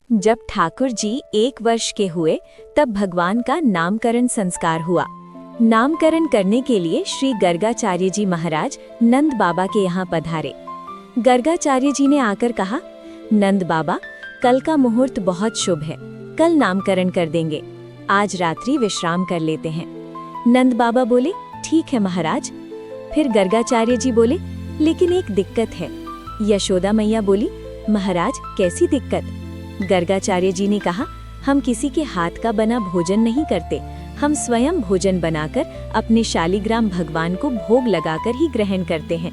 जब ठाकुर जी 1 वर्ष के हुए तब भगवान का नामकरण संस्कार हुआ। नामकरण करने के लिए श्री गर्गाचार्य जी महाराज नंद बाबा के यहाँ पधारे। गर्गाचार्य जी ने आकर कहा, नंद बाबा, कल का मुहूर्त बहुत शुभ है, कल नामकरण कर देंगे, आज रात्रि विश्राम कर लेते हैं। नंद बाबा बोले, ठीक है महाराज। फिर गर्गाचार्य जी बोले, लेकिन एक दिक्कत है। यशोदा मैया बोली, महाराज कैसी दिक्कत? गर्गाचार्य जी ने कहा, हम किसी के हाथ का बना भोजन नहीं करते, हम स्वयं भोजन बनाकर अपने शालिग्राम भगवान को भोग लगाकर ही ग्रहण करते हैं।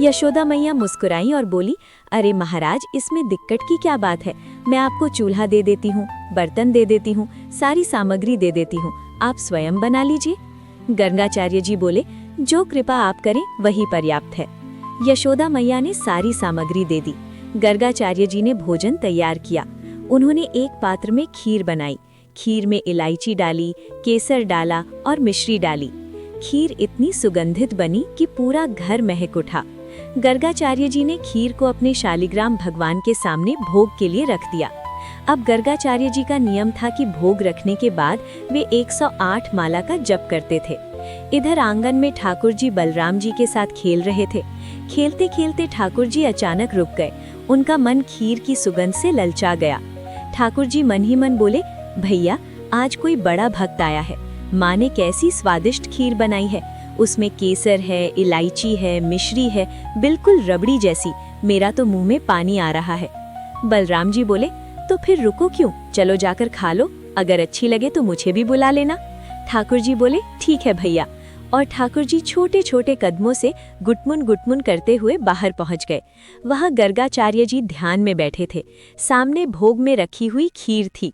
यशोदा मैया मुस्कुराई और बोली, अरे महाराज, इसमें दिक्कत की क्या बात है? मैं आपको चूल्हा दे देती हूँ, बर्तन दे देती हूँ, सारी सामग्री दे देती हूँ, आप स्वयं बना लीजिए। गर्गाचार्य जी बोले, जो कृपा आप करें वही पर्याप्त है। यशोदा मैया ने सारी सामग्री दे दी। गर्गाचार्य जी ने भोजन तैयार किया। उन्होंने एक पात्र में खीर बनाई। खीर में इलायची डाली, केसर डाला और मिश्री डाली। खीर इतनी सुगंधित बनी कि पूरा घर महक उठा। गर्गाचार्य जी ने खीर को अपने शालिग्राम भगवान के सामने भोग के लिए रख दिया। अब गर्गाचार्य जी का नियम था कि भोग रखने के बाद वे 108 माला का जप करते थे। इधर आंगन में ठाकुर जी बलराम जी के साथ खेल रहे थे। खेलते खेलते ठाकुर जी अचानक रुक गए। उनका मन खीर की सुगंध से ललचा गया। ठाकुर जी मन ही मन बोले, भैया, आज कोई बड़ा भक्त आया है। माँ ने कैसी स्वादिष्ट खीर बनाई है, उसमें केसर है, इलायची है, मिश्री है, बिल्कुल रबड़ी जैसी। मेरा तो मुंह में पानी आ रहा है। बलराम जी बोले, तो फिर रुको क्यों, चलो जाकर खा लो, अगर अच्छी लगे तो मुझे भी बुला लेना। ठाकुर जी बोले, ठीक है भैया। और ठाकुर जी छोटे छोटे कदमों से गुटमुन करते हुए बाहर पहुंच गए। वहां गर्गाचार्य जी ध्यान में बैठे थे। सामने भोग में रखी हुई खीर थी।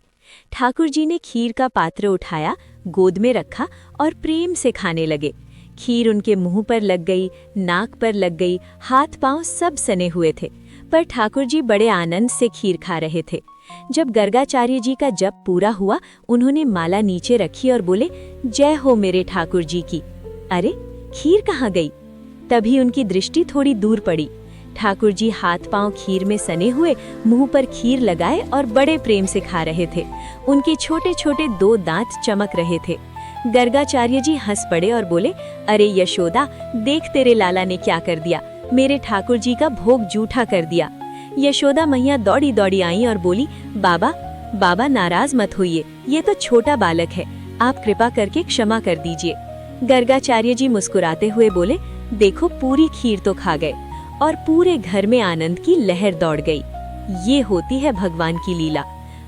ठाकुर जी ने खीर का पात्र उठाया, गोद में रखा और प्रेम से खाने लगे। खीर उनके मुंह पर लग गई, नाक पर लग गई, हाथ पांव सब सने हुए थे, पर ठाकुर जी बड़े आनंद से खीर खा रहे थे। जब गर्गाचार्य जी का जप पूरा हुआ, उन्होंने माला नीचे रखी और बोले, जय हो मेरे ठाकुर जी की। अरे, खीर कहाँ गई? तभी उनकी दृष्टि थोड़ी दूर पड़ी। ठाकुर जी हाथ पांव खीर में सने हुए मुंह पर खीर लगाए और बड़े प्रेम से खा रहे थे। उनके छोटे छोटे 2 दांत चमक रहे थे। गर्गाचार्य जी हंस पड़े और बोले, अरे यशोदा, देख तेरे लाला ने क्या कर दिया, मेरे ठाकुर जी का भोग जूठा कर दिया। यशोदा मैया दौड़ी दौड़ी आई और बोली, बाबा नाराज मत होइए, ये तो छोटा बालक है, आप कृपा करके क्षमा कर दीजिए। गर्गाचार्य जी मुस्कुराते हुए बोले, देखो पूरी खीर तो खा गए और पूरे घर में आनंद की लहर दौड़ गई। ये होती है भगवान की लीला।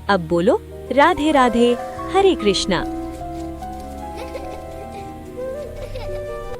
अब बोलो, राधे राधे, हरे कृष्णा।